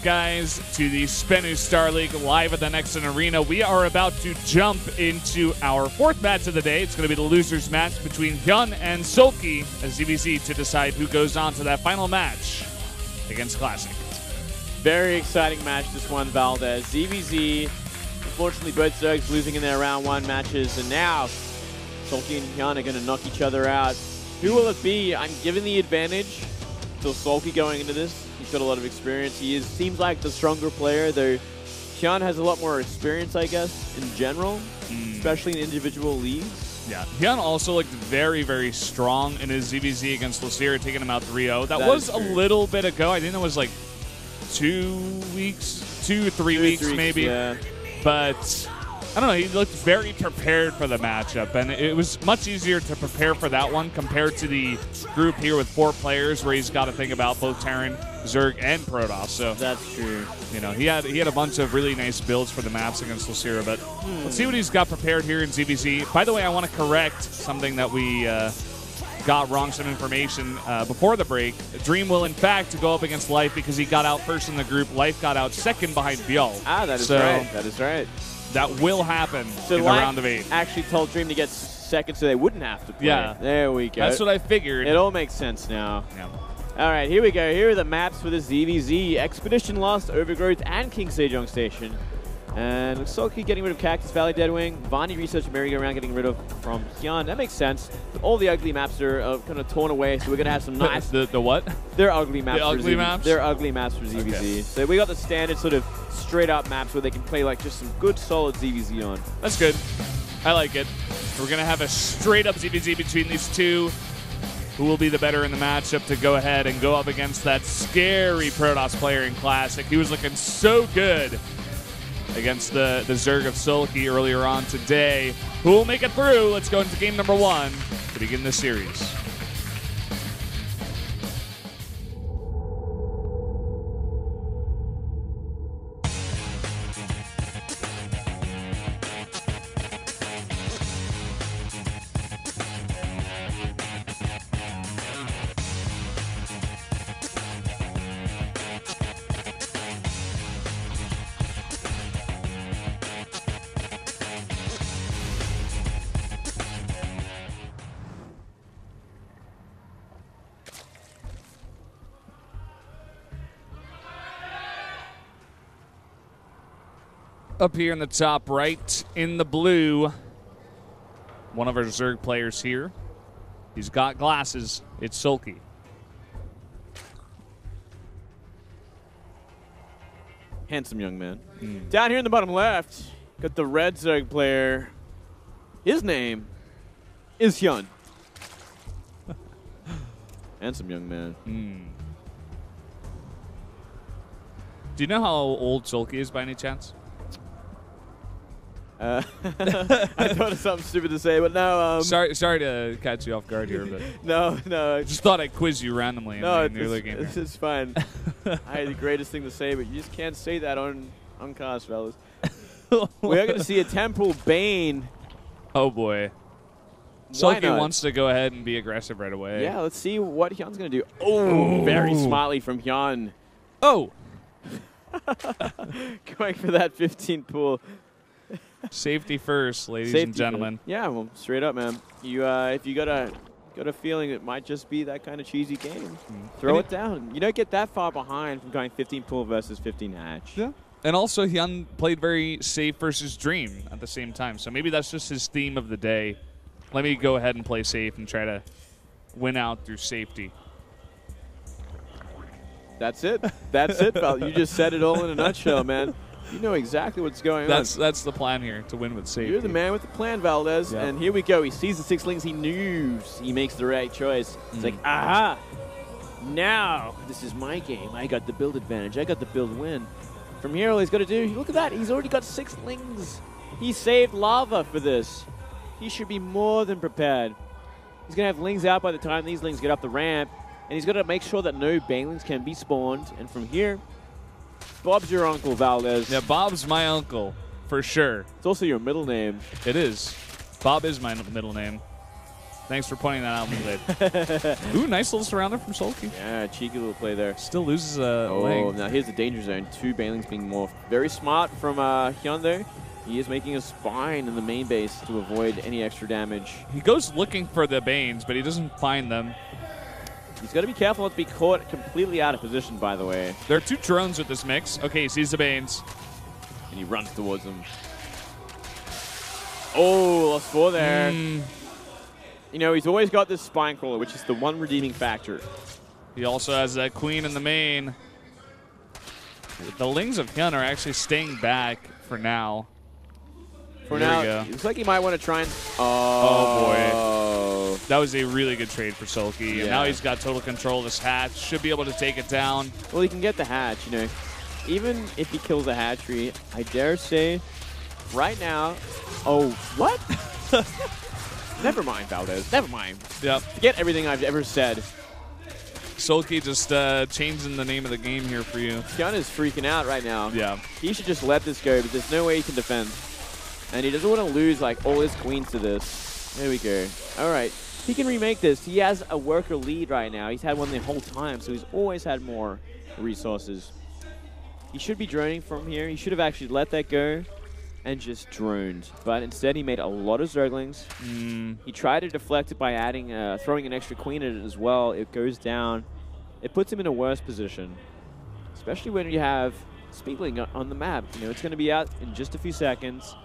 guys, to the SBENU Star League live at the Nexon Arena. We are about to jump into our fourth match of the day. It's going to be the losers match between Hyun and Sulky as ZVZ to decide who goes on to that final match against Classic. Very exciting match, this one, Valdez. ZVZ, unfortunately, both Zergs losing in their round 1 matches, and now Sulky and Hyun are going to knock each other out. Who will it be? I'm giving the advantage to Sulky going into this. He's got a lot of experience. He seems like the stronger player, though Hyun has a lot more experience, I guess, in general, especially in individual leagues. Yeah, Hyun also looked very, very strong in his ZVZ against Lucera, taking him out 3-0. That was a little bit ago. I think it was like 2 weeks, 2 or 3 weeks maybe. Yeah. But I don't know, he looked very prepared for the matchup, and it was much easier to prepare for that one compared to the group here with 4 players where he's got to think about both Terran, Zerg, and Protoss. So that's true. You know, he had a bunch of really nice builds for the maps against Lucera, but let's see what he's got prepared here in ZVZ. By the way, I want to correct something that we got wrong, some information before the break. Dream will, in fact, go up against Life because he got out first in the group. Life got out second behind Bjol. Ah, that is right. That is right. That will happen in the round of 8. Actually told Dream to get second so they wouldn't have to play. Yeah. There we go. That's what I figured. It all makes sense now. Yeah. All right, here we go. Here are the maps for the ZVZ. Expedition Lost, Overgrowth, and King Sejong Station. And Sulky getting rid of Cactus Valley Deadwing. Vani Research Merry-Go-Round getting rid of from Hyun. That makes sense. All the ugly maps are kind of torn away, so we're going to have some nice... The what? They're ugly maps. The ugly maps? They're ugly maps for ZVZ. Okay. So we got the standard sort of straight-up maps where they can play like just some good, solid ZVZ on. That's good. I like it. We're going to have a straight-up ZVZ between these two. Who will be the better in the matchup to go ahead and go up against that scary Protoss player in Classic? He was looking so good against the Zerg of Sulky earlier on today. Who will make it through? Let's go into game number 1 to begin this series. Up here in the top right, in the blue, one of our Zerg players here. He's got glasses. It's Sulky. Handsome young man. Down here in the bottom left, got the red Zerg player. His name is Hyun. Handsome young man. Do you know how old Sulky is by any chance? I thought of something stupid to say, but no. Sorry to catch you off guard here, but no. Just thought I'd quiz you randomly. No, it's fine. I had the greatest thing to say, but you just can't say that on cast, fellas. We are going to see a Temporal Bane. Oh boy. Sulky wants to go ahead and be aggressive right away. Yeah, let's see what Hyun's going to do. Oh, very smartly from Hyun. Oh. Going for that 15 pool. Safety first, ladies and gentlemen. Yeah, well, straight up, man. You, if you got a feeling it might just be that kind of cheesy game, throw it down. You don't get that far behind from going 15 pool versus 15 hatch. Yeah. And also, Hyun played very safe versus Dream at the same time. So maybe that's just his theme of the day. Let me go ahead and play safe and try to win out through safety. That's it. That's it, pal. You just said it all in a nutshell, man. You know exactly what's going on. That's the plan here, to win with safety. You're the man with the plan, Valdez. Yep. And here we go. He sees the 6 lings. He knows he makes the right choice. It's like, aha! Now, this is my game. I got the build advantage. I got the build win. From here, all he's got to do, look at that. He's already got 6 lings. He saved lava for this. He should be more than prepared. He's going to have lings out by the time these lings get up the ramp. And he's got to make sure that no banelings can be spawned. And from here, Bob's your uncle, Valdez. Yeah, Bob's my uncle, for sure. It's also your middle name. It is. Bob is my middle name. Thanks for pointing that out, Moonblade. Ooh, nice little surrounder from Sulky. Yeah, cheeky little play there. Still loses a leg. Now here's the danger zone. 2 Banelings being morphed. Very smart from Hyundai. He is making a spine in the main base to avoid any extra damage. He goes looking for the Banes, but he doesn't find them. He's got to be careful not to be caught completely out of position, by the way. There are 2 drones with this mix. Okay, he sees the Banes. And he runs towards them. Oh, lost 4 there. You know, he's always got this spine crawler, which is the one redeeming factor. He also has that queen in the main. The Lings of Hyun are actually staying back for now. For now, it looks like he might want to try and... Oh, boy. That was a really good trade for Sulky. Yeah. And now he's got total control of this hatch. Should be able to take it down. Well, he can get the hatch, you know. Even if he kills the hatchery, I dare say, right now... Oh, what? Never mind, Valdez. Never mind. Yep. Forget everything I've ever said. Sulky just changing the name of the game here for you. Hyun is freaking out right now. Yeah. He should just let this go, but there's no way he can defend. And he doesn't want to lose like all his queens to this. There we go. All right. He can remake this. He has a worker lead right now. He's had one the whole time, so he's always had more resources. He should be droning from here. He should have actually let that go and just droned. But instead, he made a lot of Zerglings. He tried to deflect it by adding, throwing an extra queen at it as well. It goes down. It puts him in a worse position, especially when you have Speedling on the map. You know, it's going to be out in just a few seconds.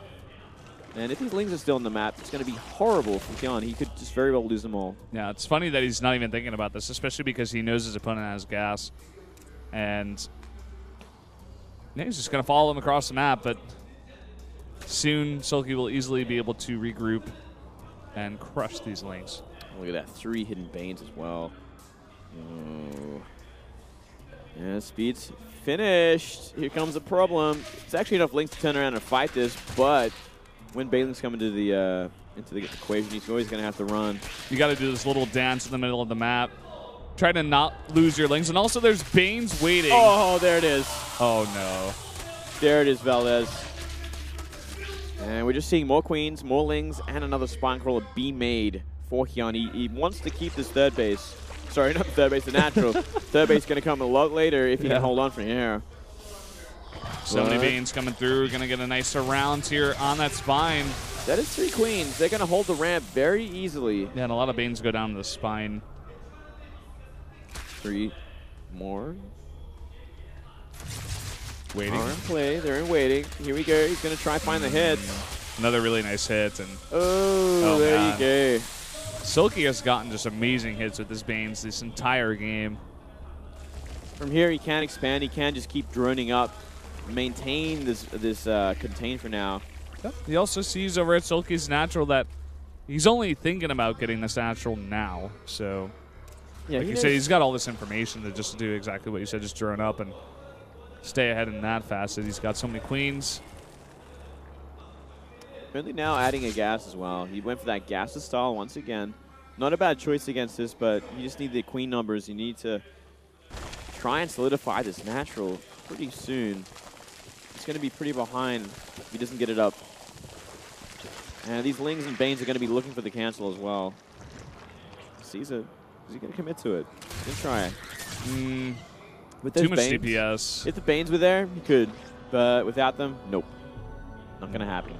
And if these Lings are still on the map, it's going to be horrible for Hyun. He could just very well lose them all. Yeah, it's funny that he's not even thinking about this, especially because he knows his opponent has gas. And yeah, he's just going to follow him across the map, but soon Sulky will easily be able to regroup and crush these Lings. Look at that, 3 hidden Banes as well. Oh. Yeah, Speed's finished. Here comes a problem. It's actually enough Lings to turn around and fight this, but when Banelings come into the equation, he's always going to have to run. You got to do this little dance in the middle of the map. Try to not lose your Lings. And also there's Banes waiting. Oh, there it is. Oh, no. There it is, Valdez. And we're just seeing more queens, more Lings, and another spine crawler be made for Hyun. He wants to keep this third base. Sorry, not the third base, the natural. Third base going to come a lot later if he can hold on from here. So many Banes coming through. Going to get a nice surround here on that spine. That is 3 queens. They're going to hold the ramp very easily. Yeah, and a lot of Banes go down to the spine. 3 more. Waiting. Are in play. They're in waiting. Here we go. He's going to try and find the hits. Another really nice hit. And there man. you go. Sulky has gotten just amazing hits with his Banes this entire game. From here, he can expand. He can just keep droning up. Maintain this contain for now. Yep. He also sees over at Sulky's natural that he's only thinking about getting this natural now. So, yeah, like you said, he's got all this information to just do exactly what you said, just drone up and stay ahead in that facet. He's got so many queens. Apparently now adding a gas as well. He went for that gas style once again. Not a bad choice against this, but you just need the queen numbers. You need to try and solidify this natural pretty soon. It's going to be pretty behind if he doesn't get it up. And these Lings and Banes are going to be looking for the cancel as well. Caesar, is he going to commit to it? He's going to try. With Too much Banes, DPS. if the Banes were there, he could. But without them, nope. Not going to happen.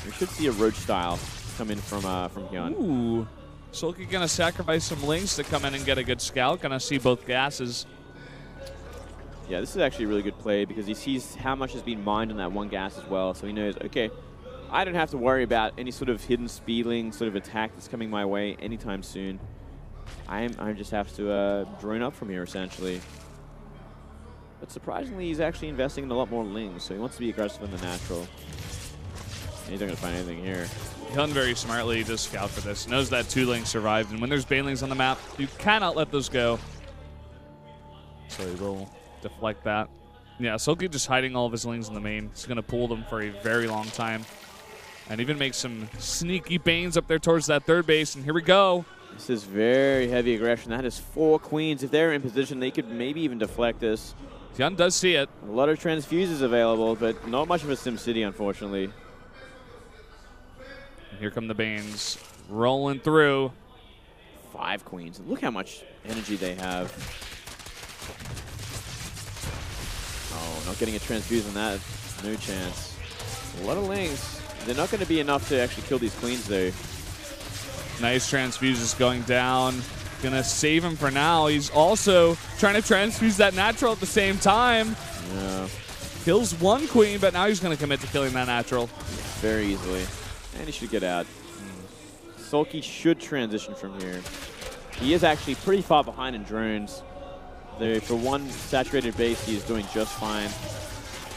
We should see a Roach style come in from Hyun. Ooh. Sulky going to sacrifice some Lings to come in and get a good scout. Going to see both gases. Yeah, this is actually a really good play because he sees how much has been mined on that one gas as well. So he knows, okay, I don't have to worry about any sort of hidden speedling sort of attack that's coming my way anytime soon. I just have to drone up from here, essentially. But surprisingly, he's actually investing in a lot more Lings, so he wants to be aggressive in the natural. He's not going to find anything here. Hyun very smartly does scout for this. Knows that 2 Lings survived, and when there's Banelings on the map, you cannot let those go. So he will deflect that. Yeah, Sulky just hiding all of his Lings in the main. He's going to pull them for a very long time. And even make some sneaky Banes up there towards that third base, and here we go. This is very heavy aggression. That is 4 queens. If they're in position, they could maybe even deflect this. Hyun does see it. A lot of transfuses available, but not much of a SimCity, unfortunately. And here come the Banes. rolling through. 5 queens. Look how much energy they have. Oh, not getting a transfuse on that. No chance. A lot of lings. They're not going to be enough to actually kill these queens, though. Nice transfuses going down. Gonna save him for now. He's also trying to transfuse that natural at the same time. Yeah. Kills 1 queen, but now he's gonna commit to killing that natural. Very easily. And he should get out. Sulky should transition from here. He is actually pretty far behind in drones. Though for one saturated base, he is doing just fine.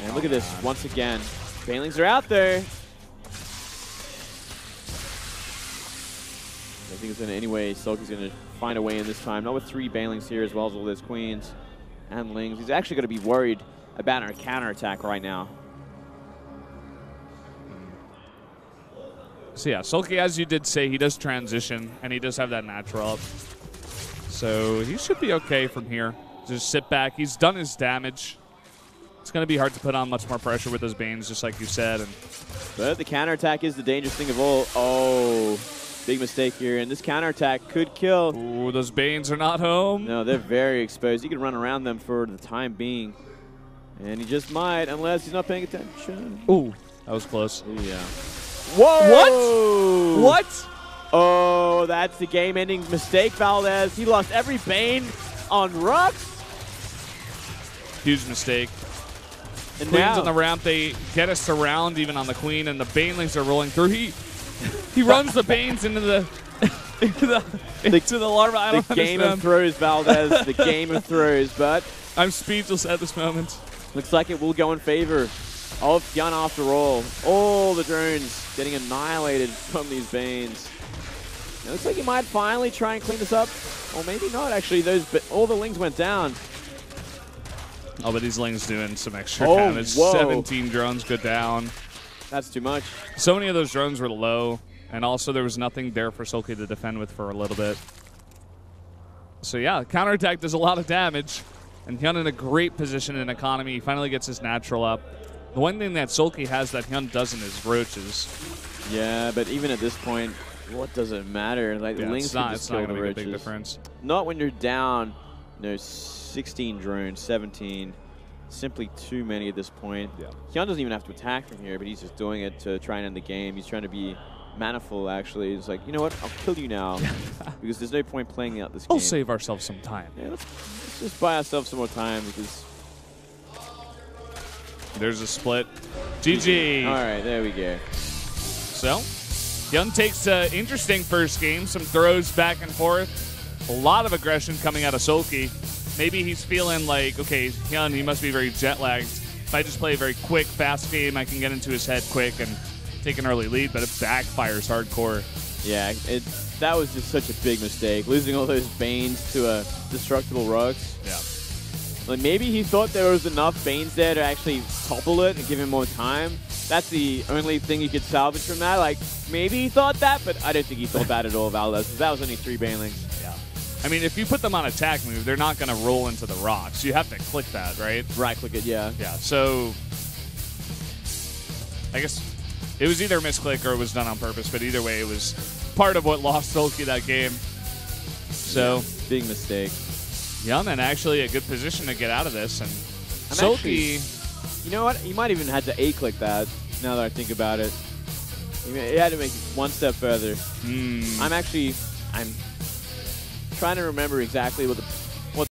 And look at this, once again. Banelings are out there. I think it's going to, anyway, Sulky's going to find a way in this time. Not with 3 Banelings here, as well as all those queens and lings. He's actually going to be worried about our counterattack right now. So yeah, Sulky, as you did say, he does transition, and he does have that natural up. So he should be okay from here. Just sit back. He's done his damage. It's going to be hard to put on much more pressure with those Banes, just like you said. But the counterattack is the dangerous thing of all. Oh, big mistake here. And this counterattack could kill. Ooh, those Banes are not home. No, they're very exposed. You can run around them for the time being. And he just might, unless he's not paying attention. Ooh, that was close. Ooh, yeah. Whoa! What? What? Oh, that's the game-ending mistake, Valdez. He lost every Bane on Rux. Huge mistake. And Queens now on the ramp, they get us around even on the Queen, and the Banelings are rolling through. He runs the Banes into the larva. I don't the game understand. of throws, Valdez. The game of throws, but I'm speechless at this moment. looks like it will go in favor of Hyun after all. All the drones getting annihilated from these Banes. It looks like he might finally try and clean this up, or maybe not. Actually, all the lings went down. Oh, but these Lings doing some extra Oh, damage. whoa. 17 drones go down. That's too much. So many of those drones were low, and also there was nothing there for Sulky to defend with for a little bit. So yeah, counterattack does a lot of damage, and Hyun in a great position in economy. He finally gets his natural up. The one thing that Sulky has that Hyun doesn't is roaches. Yeah, but even at this point, what does it matter? Like, Yeah, the lings it's can not just going kill to the make a big roaches. difference. Not when you're down, 16 drones, 17. Simply too many at this point. Yeah. Hyun doesn't even have to attack from here, but he's just doing it to try and end the game. He's trying to be manful, actually. He's like, you know what? I'll kill you now because there's no point playing out this game. We'll save ourselves some time. Yeah, let's just buy ourselves some more time because... There's a split. GG. All right, there we go. So, Hyun takes an interesting first game. Some throws back and forth. A lot of aggression coming out of Sulky. Maybe he's feeling like, okay, Hyun, he must be very jet-lagged. If I just play a very quick, fast game, I can get into his head quick and take an early lead, but it backfires hardcore. Yeah, that was just such a big mistake. Losing all those Banes to a destructible Rux. Yeah. Like, maybe he thought there was enough Banes there to actually topple it and give him more time. That's the only thing you could salvage from that. Like, maybe he thought that, but I don't think he thought that at all, Valdez, because that was only 3 Banelings. Yeah. I mean, if you put them on attack move, they're not going to roll into the rocks. You have to click that, right? Right-click it, yeah. Yeah, so I guess it was either a misclick or it was done on purpose, but either way, it was part of what lost Sulky that game. So, big mistake. Hyun in actually a good position to get out of this. And Sulky, you know what? He might even had to A-click that, now that I think about it. He had to make it one step further. I'm trying to remember exactly what the